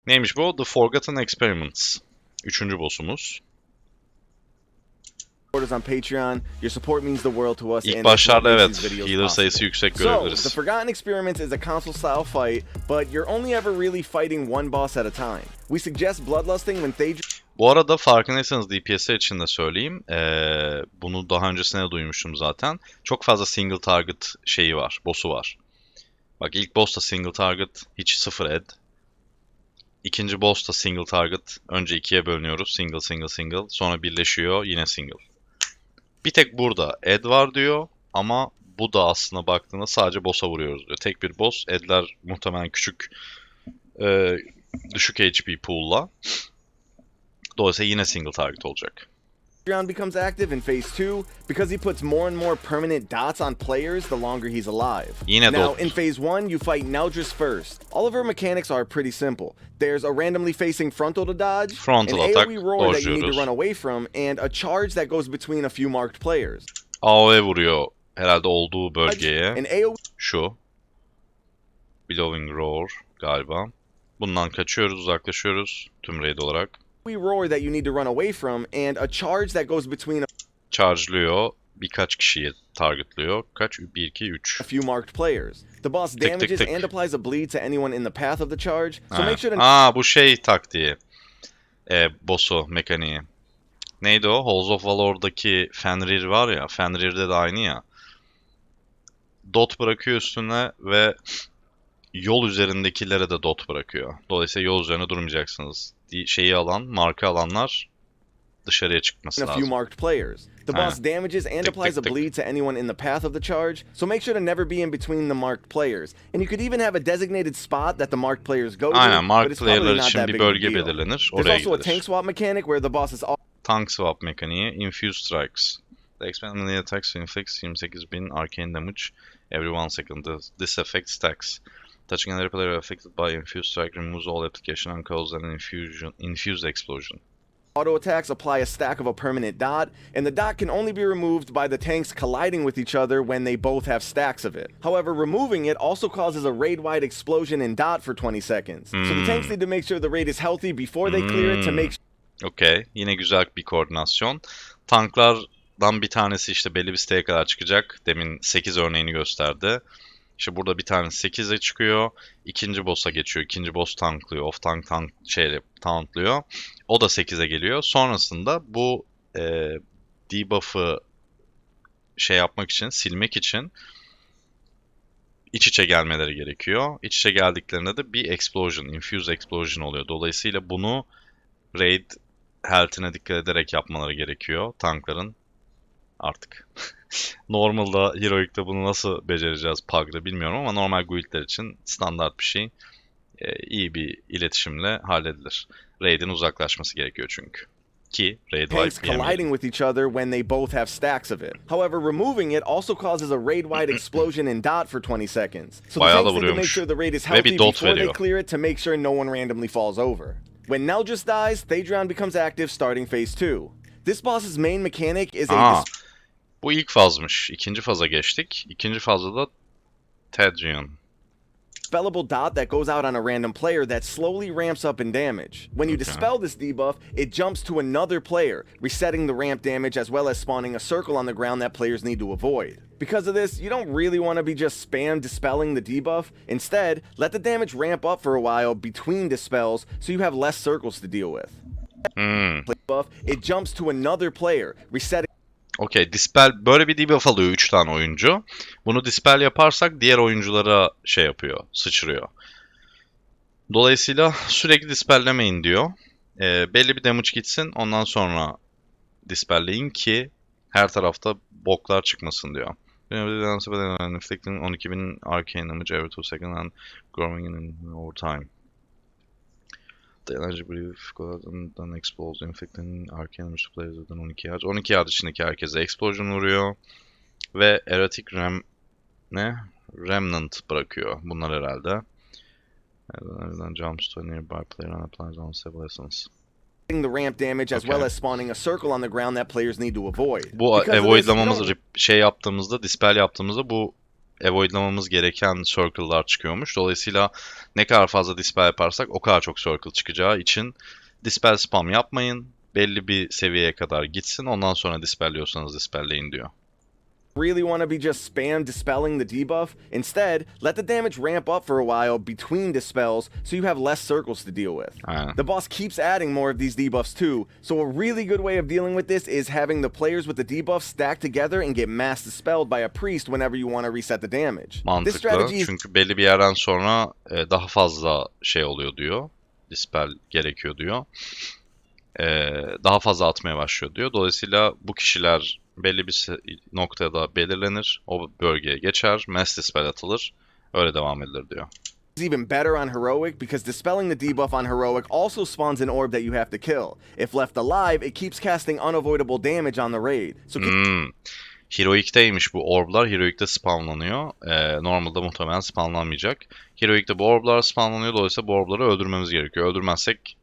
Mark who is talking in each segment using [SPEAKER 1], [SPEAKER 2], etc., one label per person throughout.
[SPEAKER 1] Neymiş bu? The Forgotten Experiments. Üçüncü boss'umuz.
[SPEAKER 2] On Patreon. Your support means the world to us.
[SPEAKER 1] İlk başlarda evet, healer sayısı yüksek
[SPEAKER 2] So,
[SPEAKER 1] görebiliriz.
[SPEAKER 2] the Forgotten Experiments is a console-style fight, but you're only ever really fighting one boss at a time. We suggest bloodlusting when they...
[SPEAKER 1] Bu arada farkındaysanız DPS'ler için de söyleyeyim. Bunu daha öncesinde de duymuştum zaten. Çok fazla single target şeyi var, boss'u var. Bak ilk boss da single target, hiç sıfır ed. İkinci boss da single target. Önce ikiye bölünüyoruz. Single, single, single. Sonra birleşiyor, yine single. Bir tek burada ed var diyor ama bu da aslında baktığında sadece boss'a vuruyoruz diyor. Tek bir boss. Ed'ler muhtemelen küçük, düşük HP pool'la. Dolayısıyla yine single target olacak.
[SPEAKER 2] becomes active in Phase 2 because he puts more and more permanent dots on players the longer he's alive.
[SPEAKER 1] Yine
[SPEAKER 2] now,
[SPEAKER 1] dot.
[SPEAKER 2] in Phase 1, you fight Neldris first. All of her mechanics are pretty simple. There's a randomly facing frontal to dodge,
[SPEAKER 1] Frontal
[SPEAKER 2] an
[SPEAKER 1] attack,
[SPEAKER 2] AoE roar that you need to
[SPEAKER 1] dojluyoruz.
[SPEAKER 2] run away from, and a charge that goes between a few marked players.
[SPEAKER 1] AoE vuruyor herhalde olduğu bölgeye.
[SPEAKER 2] An AoE
[SPEAKER 1] Şu. Billowing Roar galiba. Bundan kaçıyoruz, uzaklaşıyoruz tüm raid olarak.
[SPEAKER 2] roar that you need to run away from, and a charge that goes between
[SPEAKER 1] Charge'lıyor. Birkaç kişiyi targetlıyor. Kaç? 1, 2, 3.
[SPEAKER 2] a few marked players. The boss
[SPEAKER 1] Tık tık
[SPEAKER 2] damages
[SPEAKER 1] tık.
[SPEAKER 2] and applies a bleed to anyone in the path of the charge, so
[SPEAKER 1] Ha.
[SPEAKER 2] make sure to...
[SPEAKER 1] Bu şey taktiği. Boss'u mekaniği. Neydi o? Halls of Valor'daki Fenrir var ya. Fenrir'de de aynı ya. Dot bırakıyor üstüne ve yol üzerindekilere de dot bırakıyor. Dolayısıyla yol üzerine durmayacaksınız. Şeyi alan, marka alanlar dışarıya çıkması
[SPEAKER 2] a few
[SPEAKER 1] lazım.
[SPEAKER 2] marked players. The boss damages and
[SPEAKER 1] Tick,
[SPEAKER 2] applies
[SPEAKER 1] tick,
[SPEAKER 2] a
[SPEAKER 1] tick.
[SPEAKER 2] bleed to anyone in the path of the charge, so make sure to never be in between the marked players. And you could even have a designated spot that the marked players go to,
[SPEAKER 1] Aynen,
[SPEAKER 2] but
[SPEAKER 1] marked
[SPEAKER 2] it's probably
[SPEAKER 1] player'lar
[SPEAKER 2] not
[SPEAKER 1] için
[SPEAKER 2] that
[SPEAKER 1] bir
[SPEAKER 2] big of a
[SPEAKER 1] bölge
[SPEAKER 2] deal.
[SPEAKER 1] belirlenir.
[SPEAKER 2] There's
[SPEAKER 1] Oraya
[SPEAKER 2] also a
[SPEAKER 1] gidilir.
[SPEAKER 2] tank swap mechanic where the boss is
[SPEAKER 1] Tank swap mekaniği, Infuse Strikes. The expanded attacks inflicts 28.000 arcane damage every 1 second. This effect stacks. Touching another player affected by Infuse Strike removes all application and causes an infused explosion.
[SPEAKER 2] auto attacks apply a stack of a permanent dot, and the dot can only be removed by the tanks colliding with each other when they both have stacks of it. However, removing it also causes a raid-wide explosion in dot for 20 seconds. So the tanks need to make sure the raid is healthy before they clear it to make
[SPEAKER 1] Okey. Yine güzel bir koordinasyon. Tanklardan bir tanesi işte belli bir siteye kadar çıkacak. Demin 8 örneğini gösterdi. İşte burada bir tanesi 8'e çıkıyor. İkinci boss'a geçiyor. İkinci boss tanklıyor. Off-tank tauntlıyor. O da 8'e geliyor. Sonrasında bu debuff'ı şey yapmak için, silmek için iç içe gelmeleri gerekiyor. İç içe geldiklerinde de bir explosion, infuse explosion oluyor. Dolayısıyla bunu raid health'ine dikkat ederek yapmaları gerekiyor tankların. Artık normalda Heroic'te bunu nasıl becereceğiz PUBG'da bilmiyorum ama normal guildler için standart bir şey. İyi bir iletişimle halledilir. Raid'in uzaklaşması gerekiyor çünkü. Ki raid
[SPEAKER 2] tanks
[SPEAKER 1] wipe yemeyelim.
[SPEAKER 2] colliding with each other when they both have stacks of it. However, removing it also causes a raid-wide explosion in dot for 20 seconds. So the
[SPEAKER 1] Bayağı da
[SPEAKER 2] tanks need to make
[SPEAKER 1] vuruyormuş.
[SPEAKER 2] sure the raid is
[SPEAKER 1] Ve bir
[SPEAKER 2] healthy
[SPEAKER 1] dot
[SPEAKER 2] before they
[SPEAKER 1] veriyor.
[SPEAKER 2] clear it to make sure no one randomly falls over. When Neldris dies, Thadrian becomes active starting Phase 2. This boss's main mechanic is a
[SPEAKER 1] Bu ilk fazmış. İkinci faza geçtik. İkinci fazda da Thadrian.
[SPEAKER 2] dispellable dot that goes out on a random player that slowly ramps up in damage. When you dispel this debuff, it jumps to another player, resetting the ramp damage as well as spawning a circle on the ground that players need to avoid. Because of this, you don't really want to be just spam dispelling the debuff. Instead, let the damage ramp up for a while between dispels so you have less circles to deal with. Debuff, it jumps to another player, resetting
[SPEAKER 1] Okey, dispel böyle bir debuff alıyor 3 tane oyuncu. Bunu dispel yaparsak diğer oyunculara şey yapıyor, sıçrıyor. Dolayısıyla sürekli dispellemeyin diyor. Belli bir damage gitsin, ondan sonra dispelleyin ki her tarafta boklar çıkmasın diyor. Inflicting 12.000 arcane damage every 2 seconds and growing in over time. The energy brief then explodes, inflicting arcane damage to players within 12 yards. 12 yard içindeki herkese explosion vuruyor. Ve erratic remnant bırakıyor. Bunlar herhalde. Jumps to a nearby player and applies unstable essence.
[SPEAKER 2] the ramp damage as well as spawning a circle on the ground that players need to avoid.
[SPEAKER 1] Bu avoidlamamız şey yaptığımızda, dispel yaptığımızda bu avoidlamamız gereken circle'lar çıkıyormuş. Dolayısıyla ne kadar fazla dispel yaparsak o kadar çok circle çıkacağı için dispel spam yapmayın. Belli bir seviyeye kadar gitsin. Ondan sonra dispelliyorsanız dispelleyin diyor.
[SPEAKER 2] Really want to be just spam dispelling the debuff? Instead, let the damage ramp up for a while between dispels so you have less circles to deal with.
[SPEAKER 1] Aynen.
[SPEAKER 2] The boss keeps adding more of these debuffs too, so a really good way of dealing with this is having the players with the debuffs stacked together and get mass dispelled by a priest whenever you want to reset the damage. This
[SPEAKER 1] Mantıklı.
[SPEAKER 2] strategy is
[SPEAKER 1] Çünkü belli bir yerden sonra daha fazla şey oluyor diyor. Dispel gerekiyor diyor. Daha fazla atmaya başlıyor diyor. Dolayısıyla bu kişiler belli bir noktada belirlenir. O bölgeye geçer. Mass dispel atılır. Öyle devam edilir diyor.
[SPEAKER 2] even better on heroic because dispelling the debuff on heroic also spawns an orb that you have to kill. If left alive, it keeps casting unavoidable damage on the raid. So
[SPEAKER 1] Heroic'teymiş bu orblar. Heroic'te spawnlanıyor. Normalde muhtemelen spawnlanmayacak. Heroic'te bu orblar spawnlanıyor. Dolayısıyla bu orbları öldürmemiz gerekiyor. Öldürmezsek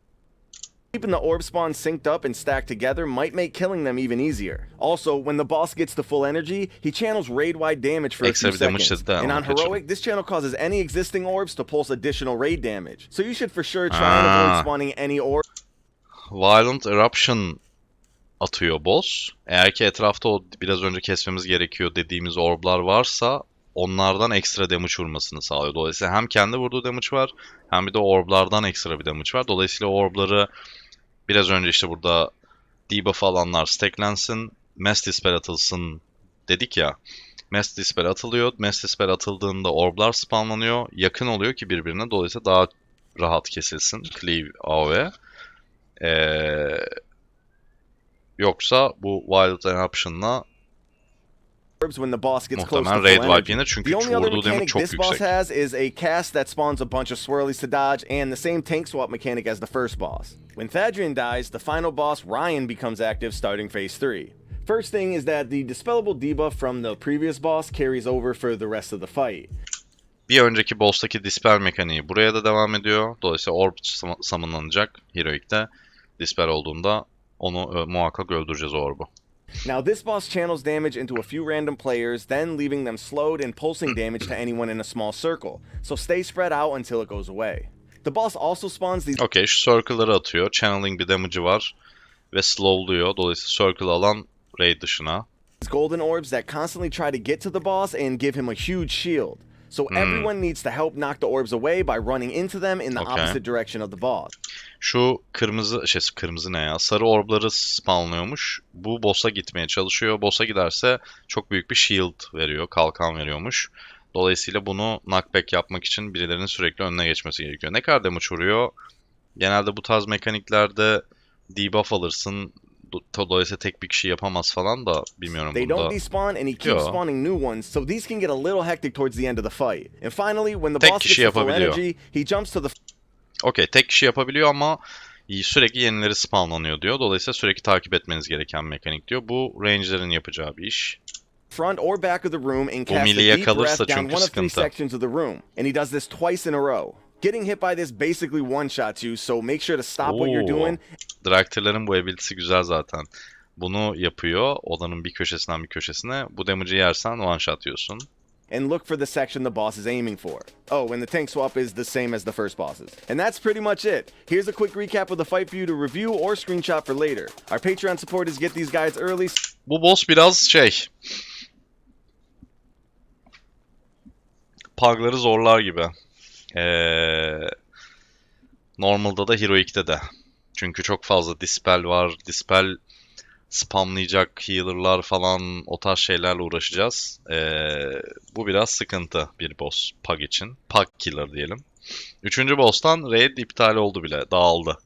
[SPEAKER 2] keeping the orb spawn synced up and stacked together might make killing them even easier. Also, when the boss gets to full energy, he channels raid-wide damage for a
[SPEAKER 1] Ekstra
[SPEAKER 2] few
[SPEAKER 1] bir damage
[SPEAKER 2] seconds.
[SPEAKER 1] dedi de
[SPEAKER 2] And
[SPEAKER 1] onu
[SPEAKER 2] on
[SPEAKER 1] kaçırdım.
[SPEAKER 2] heroic, this channel causes any existing orbs to pulse additional raid damage. So you should for sure try and avoid spawning any orbs.
[SPEAKER 1] Violent Eruption atıyor boss. Eğer ki etrafta o biraz önce kesmemiz gerekiyor dediğimiz orblar varsa onlardan ekstra damage vurmasını sağlıyor. Dolayısıyla hem kendi vurduğu damage var hem bir de orblardan ekstra bir damage var. Dolayısıyla orbları biraz önce işte burada debuff alanlar stacklensin, mass dispel atılsın dedik ya. Mass dispel atılıyor. Mass dispel atıldığında orblar spawnlanıyor. Yakın oluyor ki birbirine. Dolayısıyla daha rahat kesilsin. Cleave AoE. Yoksa bu Wild Eruption'la
[SPEAKER 2] When the boss gets close to
[SPEAKER 1] muhtemelen
[SPEAKER 2] full
[SPEAKER 1] raid
[SPEAKER 2] energy.
[SPEAKER 1] wipe yenir çünkü
[SPEAKER 2] The only other
[SPEAKER 1] vurduğu damage
[SPEAKER 2] mechanic
[SPEAKER 1] çok
[SPEAKER 2] this boss
[SPEAKER 1] yüksek.
[SPEAKER 2] has is a cast that spawns a bunch of swirlies to dodge and the same tank swap mechanic as the first boss. When Thadrian dies, the final boss Ryan becomes active starting phase 3. First thing is that the dispellable debuff from the previous boss carries over for the rest of the fight.
[SPEAKER 1] Bir önceki boss'taki dispel mekaniği buraya da devam ediyor. Dolayısıyla orb summonlanacak Heroic'te. Dispel olduğunda onu muhakkak öldüreceğiz o orbu.
[SPEAKER 2] Now this boss channels damage into a few random players, then leaving them slowed and pulsing damage to anyone in a small circle. So stay spread out until it goes away. The boss also spawns these
[SPEAKER 1] Okey, şu circle'ları atıyor. Channeling bir damage'ı var ve slowluyor. Dolayısıyla circle alan raid dışına.
[SPEAKER 2] golden orbs that constantly try to get to the boss and give him a huge shield. So everyone needs to help knock the orbs away by running into them in the opposite direction of the boss.
[SPEAKER 1] Şu kırmızı ne ya? Sarı orbları spawnlıyormuş. Bu boss'a gitmeye çalışıyor. Boss'a giderse çok büyük bir shield veriyor. Kalkan veriyormuş. Dolayısıyla bunu knockback yapmak için birilerinin sürekli önüne geçmesi gerekiyor. Ne kadar damage vuruyor? Genelde bu tarz mekaniklerde debuff alırsın. Dolayısıyla tek bir kişi yapamaz falan da bilmiyorum
[SPEAKER 2] They
[SPEAKER 1] bunda.
[SPEAKER 2] don't despawn and he keeps
[SPEAKER 1] Yo.
[SPEAKER 2] spawning new ones, so these can get a little hectic towards the end of the fight. And finally, when the
[SPEAKER 1] Tek
[SPEAKER 2] boss
[SPEAKER 1] kişi
[SPEAKER 2] gets to full
[SPEAKER 1] yapabiliyor.
[SPEAKER 2] energy, he jumps to the
[SPEAKER 1] Okey, tek kişi yapabiliyor ama sürekli yenileri spawnlanıyor diyor. Dolayısıyla sürekli takip etmeniz gereken mekanik diyor. Bu range'lerin yapacağı bir iş.
[SPEAKER 2] front or back of the room and cast a
[SPEAKER 1] milliye
[SPEAKER 2] deep
[SPEAKER 1] kalırsa
[SPEAKER 2] breath down
[SPEAKER 1] çünkü
[SPEAKER 2] one of three
[SPEAKER 1] sıkıntı.
[SPEAKER 2] sections of the room. And he does this twice in a row. Getting hit by this basically one-shots you, so make sure to stop what you're doing.
[SPEAKER 1] Drakter'lerin bu ability'si güzel zaten. Bunu yapıyor. Odanın bir köşesinden bir köşesine. Bu damage'ı yersen one shot yiyorsun.
[SPEAKER 2] And look for the section the boss is aiming for. Oh, and the tank swap is the same as the first boss's. And that's pretty much it. Here's a quick recap of the fight for you to review or screenshot for later. Our Patreon supporters get these guides early.
[SPEAKER 1] Bu boss biraz pug'ları zorlar gibi. Normal'da da Heroic'te de. Çünkü çok fazla dispel var. Dispel spamlayacak healer'lar falan o tarz şeylerle uğraşacağız. Bu biraz sıkıntı bir boss pug için. Pug killer diyelim. Üçüncü boss'tan raid iptal oldu bile. Dağıldı.